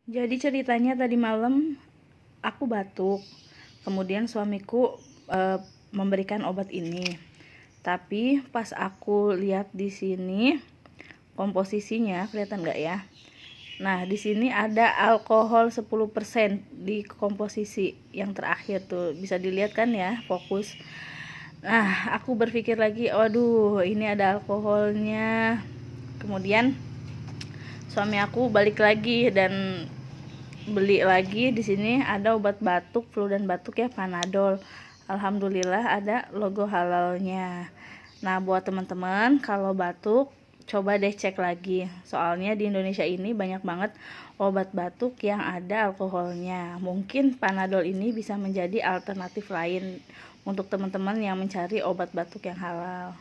Jadi ceritanya tadi malam aku batuk. Kemudian suamiku memberikan obat ini. Tapi pas aku lihat di sini komposisinya, kelihatan nggak ya? Nah, di sini ada alkohol 10% di komposisi yang terakhir tuh. Bisa dilihat kan ya, fokus. Nah, aku berpikir lagi, waduh, ini ada alkoholnya. Kemudian suami aku balik lagi dan beli lagi. Di sini ada obat batuk, flu dan batuk ya, Panadol. Alhamdulillah ada logo halalnya. Nah, buat teman-teman kalau batuk coba deh cek lagi. Soalnya di Indonesia ini banyak banget obat batuk yang ada alkoholnya. Mungkin Panadol ini bisa menjadi alternatif lain untuk teman-teman yang mencari obat batuk yang halal.